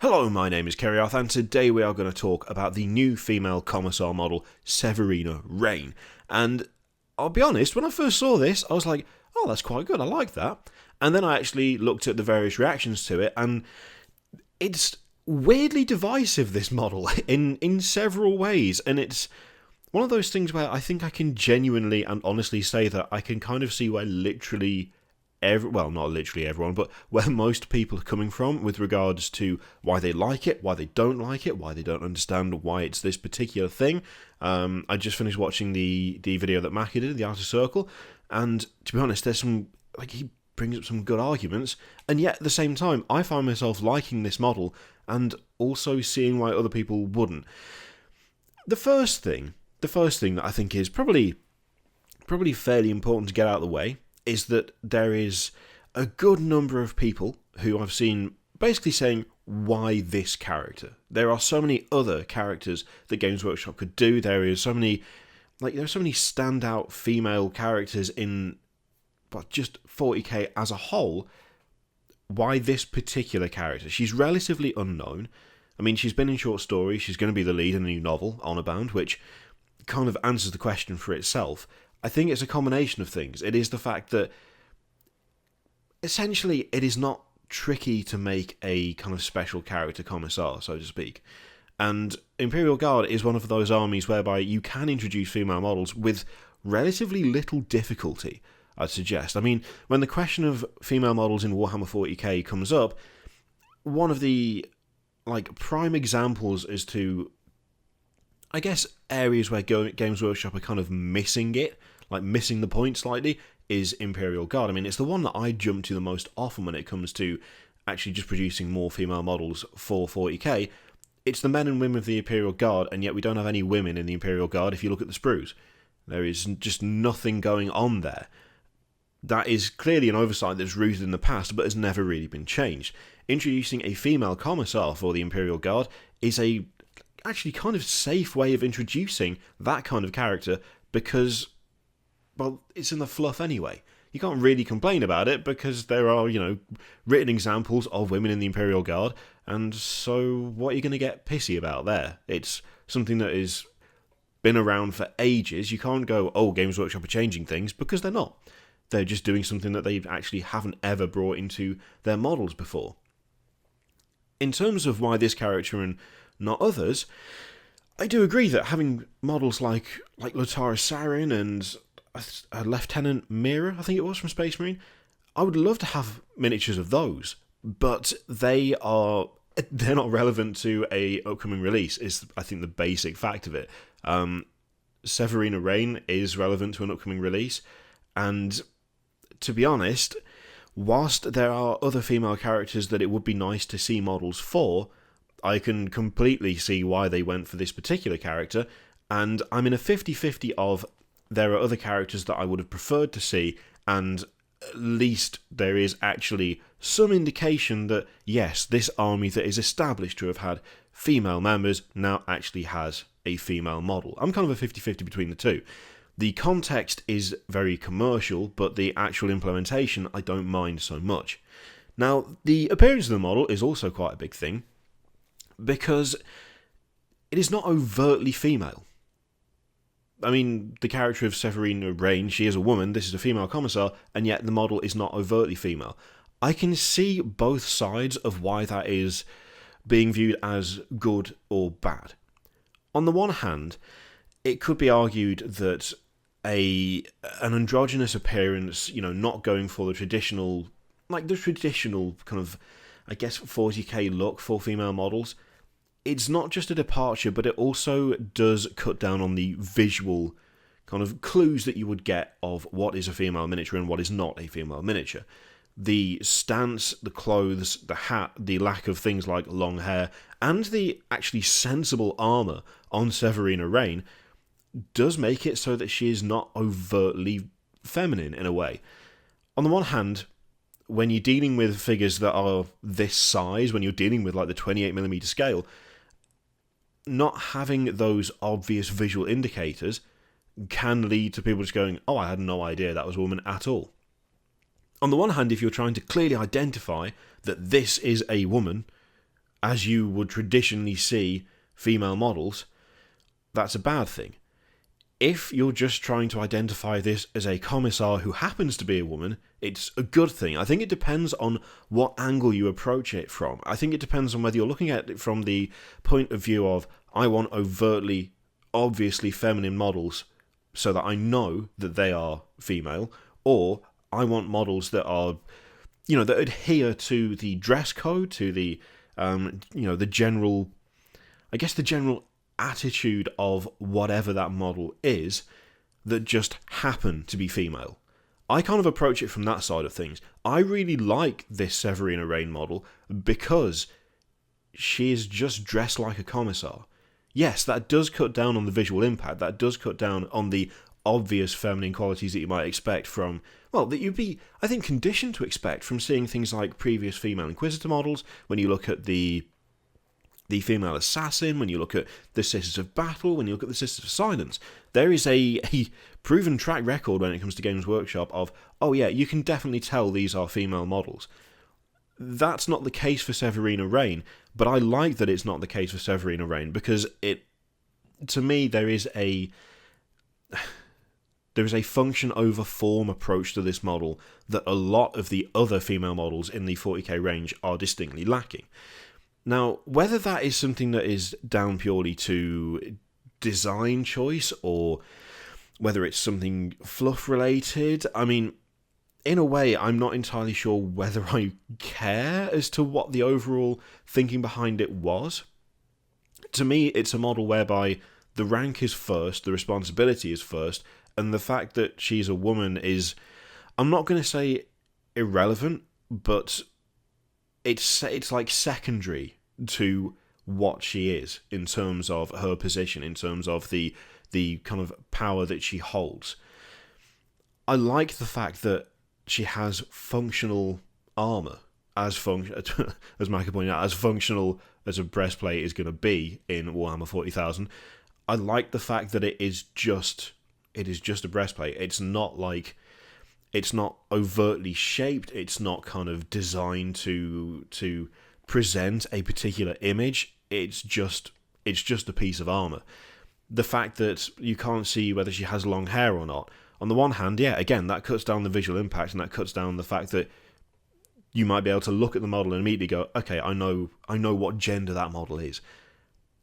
Hello, my name is Kerry Arth, and today we are going to talk about the new female Commissar model, Severina Raine. And I'll be honest, when I first saw this, I was like, oh, that's quite good, I like that. And then I actually looked at the various reactions to it, and it's weirdly divisive, this model, in several ways. And it's one of those things where I think I can genuinely and honestly say that I can kind of see where literally well, not literally everyone, but where most people are coming from with regards to why they like it, why they don't like it, why they don't understand why it's this particular thing. I just finished watching the video that Mackie did, the Outer Circle, and to be honest, there's some, he brings up some good arguments, and yet at the same time, I find myself liking this model and also seeing why other people wouldn't. The first thing that I think is probably fairly important to get out of the way is that there is a good number of people who I've seen basically saying, why this character? There are so many other characters that Games Workshop could do. There's so many standout female characters in just 40k as a whole. Why this particular character? She's relatively unknown. I mean, she's been in short stories. She's going to be the lead in a new novel, Honourbound, which kind of answers the question for itself. I think it's a combination of things. It is the fact that essentially it is not tricky to make a kind of special character Commissar, so to speak. And Imperial Guard is one of those armies whereby you can introduce female models with relatively little difficulty, I'd suggest. I mean, when the question of female models in Warhammer 40k comes up, one of the prime examples as to, I guess, areas where Games Workshop are kind of missing it, missing the point slightly, is Imperial Guard. I mean, it's the one that I jump to the most often when it comes to actually just producing more female models for 40k. It's the men and women of the Imperial Guard, and yet we don't have any women in the Imperial Guard if you look at the sprues. There is just nothing going on there. That is clearly an oversight that's rooted in the past, but has never really been changed. Introducing a female Commissar for the Imperial Guard is a actually kind of safe way of introducing that kind of character because, well, it's in the fluff anyway. You can't really complain about it because there are, written examples of women in the Imperial Guard, and so what are you going to get pissy about there? It's something that has been around for ages. You can't go, oh, Games Workshop are changing things, because they're not. They're just doing something that they actually haven't ever brought into their models before. In terms of why this character and not others, I do agree that having models like Latara Sarin and Lieutenant Mira, I think it was, from Space Marine, I would love to have miniatures of those, but they're not relevant to a upcoming release, is I think the basic fact of it. Severina Raine is relevant to an upcoming release, and to be honest, whilst there are other female characters that it would be nice to see models for, I can completely see why they went for this particular character, and I'm in a 50-50 of there are other characters that I would have preferred to see, and at least there is actually some indication that, yes, this army that is established to have had female members now actually has a female model. I'm kind of a 50-50 between the two. The context is very commercial, but the actual implementation I don't mind so much. Now, the appearance of the model is also quite a big thing, because it is not overtly female. I mean, the character of Severina Raine, she is a woman, this is a female Commissar, and yet the model is not overtly female. I can see both sides of why that is being viewed as good or bad. On the one hand, it could be argued that an androgynous appearance, not going for the traditional kind of, I guess, 40k look for female models, it's not just a departure, but it also does cut down on the visual kind of clues that you would get of what is a female miniature and what is not a female miniature. The stance, the clothes, the hat, the lack of things like long hair, and the actually sensible armour on Severina Raine does make it so that she is not overtly feminine in a way. On the one hand, when you're dealing with figures that are this size, when you're dealing with the 28mm scale, not having those obvious visual indicators can lead to people just going, oh, I had no idea that was a woman at all. On the one hand, if you're trying to clearly identify that this is a woman, as you would traditionally see female models, that's a bad thing. If you're just trying to identify this as a commissar who happens to be a woman, it's a good thing. I think it depends on what angle you approach it from. I think it depends on whether you're looking at it from the point of view of, I want overtly, obviously feminine models so that I know that they are female, or I want models that are, that adhere to the dress code, to the, the general, the general attitude of whatever that model is, that just happen to be female. I kind of approach it from that side of things. I really like this Severina Raine model because she is just dressed like a commissar. Yes, that does cut down on the visual impact, that does cut down on the obvious feminine qualities that you might expect from, that you'd be, I think, conditioned to expect from seeing things like previous female Inquisitor models, when you look at the female assassin, when you look at the Sisters of Battle, when you look at the Sisters of Silence. There is a proven track record when it comes to Games Workshop of, you can definitely tell these are female models. That's not the case for Severina Raine, but I like that it's not the case for Severina Raine, because to me, there is a function over form approach to this model that a lot of the other female models in the 40k range are distinctly lacking. Now, whether that is something that is down purely to design choice, or whether it's something fluff related, I mean, in a way, I'm not entirely sure whether I care as to what the overall thinking behind it was. To me, it's a model whereby the rank is first, the responsibility is first, and the fact that she's a woman is, I'm not going to say irrelevant, but it's like secondary to what she is in terms of her position, in terms of the kind of power that she holds. I like the fact that she has functional armor, as Micah pointed out, as functional as a breastplate is going to be in Warhammer 40,000. I like the fact that it is just a breastplate. It's not overtly shaped. It's not kind of designed to present a particular image. It's just a piece of armor. The fact that you can't see whether she has long hair or not, on the one hand, again, that cuts down the visual impact, and that cuts down the fact that you might be able to look at the model and immediately go, okay, I know what gender that model is.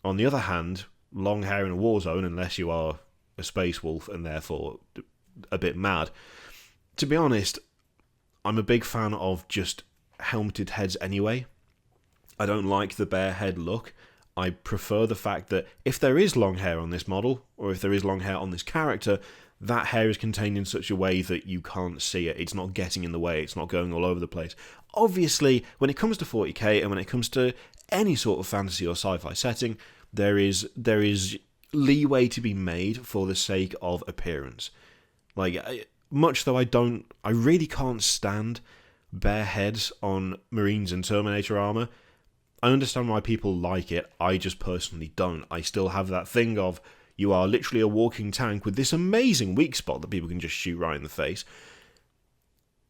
On the other hand, long hair in a war zone, unless you are a space wolf and therefore a bit mad. To be honest, I'm a big fan of just helmeted heads anyway. I don't like the bare head look. I prefer the fact that if there is long hair on this model, or if there is long hair on this character, that hair is contained in such a way that you can't see it. It's not getting in the way. It's not going all over the place. Obviously, when it comes to 40k and when it comes to any sort of fantasy or sci-fi setting, there is leeway to be made for the sake of appearance. Much though I really can't stand bare heads on Marines and Terminator armor. I understand why people like it. I just personally don't. I still have that thing of, you are literally a walking tank with this amazing weak spot that people can just shoot right in the face.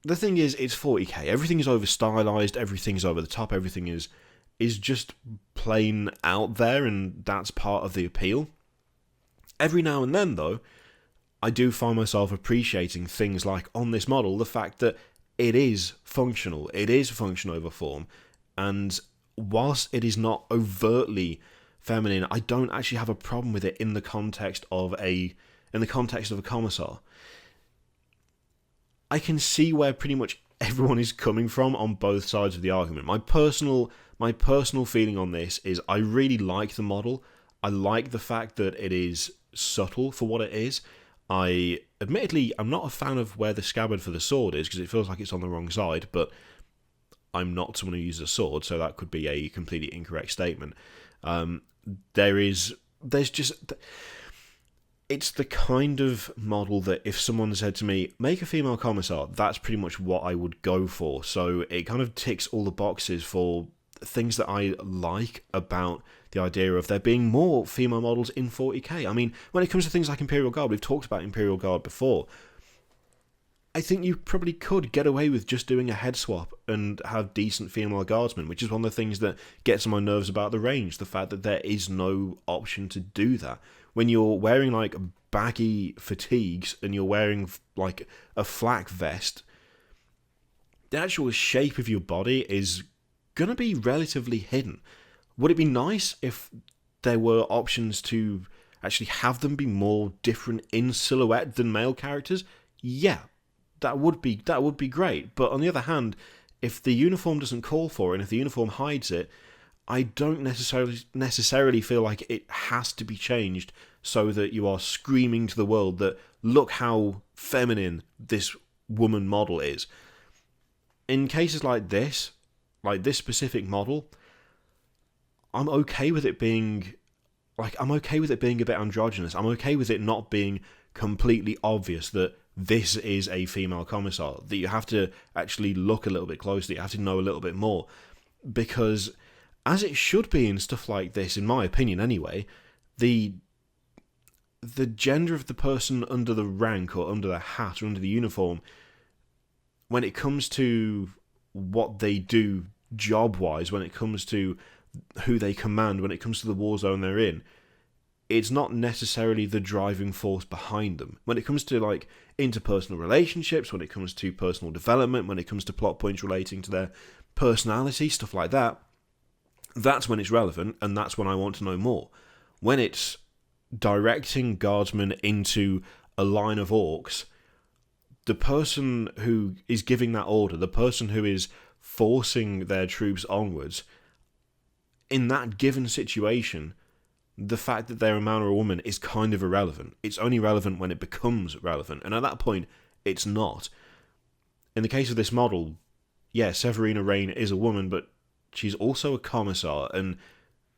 The thing is, it's 40k. Everything is over stylized. Everything's over the top. Everything is just plain out there, and that's part of the appeal. Every now and then, though, I do find myself appreciating things like, on this model, the fact that it is functional. It is function over form, and whilst it is not overtly feminine, I don't actually have a problem with it in the context of a commissar. I can see where pretty much everyone is coming from on both sides of the argument. My personal feeling on this is, I really like the model. I like the fact that it is subtle for what it is. Admittedly, I'm not a fan of where the scabbard for the sword is, because it feels like it's on the wrong side, but I'm not someone who uses a sword, so that could be a completely incorrect statement. It's the kind of model that if someone said to me, make a female commissar, that's pretty much what I would go for. So it kind of ticks all the boxes for things that I like about the idea of there being more female models in 40k. I mean, when it comes to things like Imperial Guard, we've talked about Imperial Guard before. I think you probably could get away with just doing a head swap and have decent female guardsmen, which is one of the things that gets on my nerves about the range, the fact that there is no option to do that. When you're wearing like baggy fatigues and you're wearing like a flak vest, the actual shape of your body is going to be relatively hidden. Would it be nice if there were options to actually have them be more different in silhouette than male characters? Yeah, that would be great. But on the other hand, if the uniform doesn't call for it, and if the uniform hides it, I don't necessarily feel like it has to be changed so that you are screaming to the world that look how feminine this woman model is. In cases like this specific model, I'm okay with it being a bit androgynous. I'm okay with it not being completely obvious that this is a female commissar, that you have to actually look a little bit closely, you have to know a little bit more, because as it should be in stuff like this, in my opinion anyway, the gender of the person under the rank or under the hat or under the uniform, when it comes to what they do job-wise, when it comes to who they command, when it comes to the war zone they're in, it's not necessarily the driving force behind them. When it comes to like interpersonal relationships, when it comes to personal development, when it comes to plot points relating to their personality, stuff like that, that's when it's relevant, and that's when I want to know more. When it's directing guardsmen into a line of orcs, the person who is giving that order, the person who is forcing their troops onwards, in that given situation, the fact that they're a man or a woman is kind of irrelevant. It's only relevant when it becomes relevant, and at that point, it's not. In the case of this model, yeah, Severina Raine is a woman, but she's also a commissar, and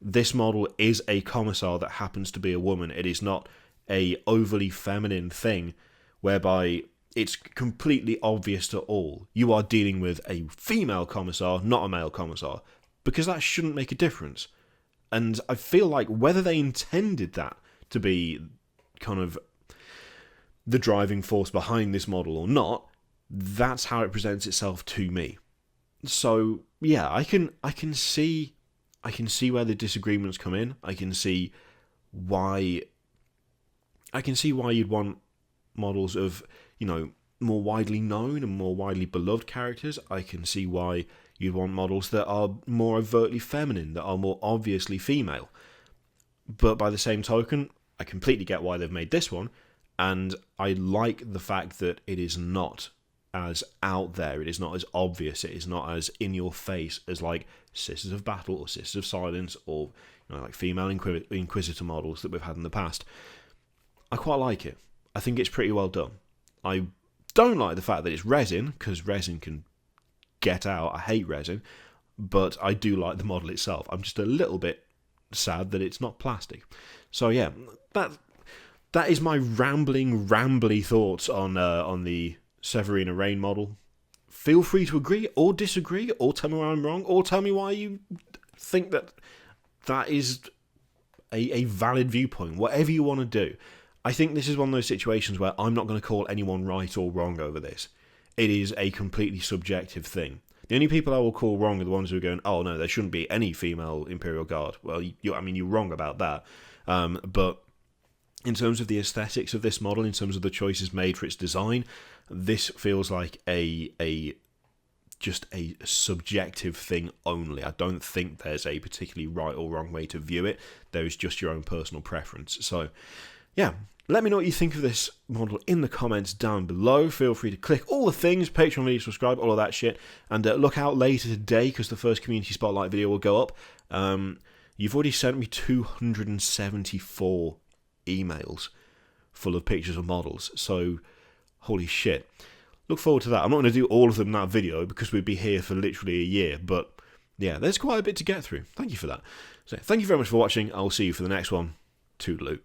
this model is a commissar that happens to be a woman. It is not a overly feminine thing whereby it's completely obvious to all. You are dealing with a female commissar, not a male commissar, because that shouldn't make a difference. And I feel like whether they intended that to be kind of the driving force behind this model or not, that's how it presents itself to me. So yeah, I can see where the disagreements come in. I can see why you'd want models of, you know, more widely known and more widely beloved characters. I can see why you'd want models that are more overtly feminine, that are more obviously female. But by the same token, I completely get why they've made this one, and I like the fact that it is not as out there, it is not as obvious, it is not as in your face as like Sisters of Battle or Sisters of Silence or, you know, like female Inquisitor models that we've had in the past. I quite like it. I think it's pretty well done. I don't like the fact that it's resin, because resin can get out. I hate resin, but I do like the model itself. I'm just a little bit sad that it's not plastic. So yeah, that is my rambly thoughts on the Severina Raine model. Feel free to agree or disagree, or tell me why I'm wrong, or tell me why you think that is a valid viewpoint. Whatever you want to do. I think this is one of those situations where I'm not going to call anyone right or wrong over this. It is a completely subjective thing. The only people I will call wrong are the ones who are going, oh no, there shouldn't be any female Imperial Guard. Well, you're wrong about that. But in terms of the aesthetics of this model, in terms of the choices made for its design, this feels like just a subjective thing only. I don't think there's a particularly right or wrong way to view it. There is just your own personal preference. So, yeah. Let me know what you think of this model in the comments down below. Feel free to click all the things, Patreon, leave, subscribe, all of that shit. And look out later today, because the first Community Spotlight video will go up. You've already sent me 274 emails full of pictures of models. So, holy shit. Look forward to that. I'm not going to do all of them in that video, because we'd be here for literally a year. But, yeah, there's quite a bit to get through. Thank you for that. So, thank you very much for watching. I'll see you for the next one. Toodaloo.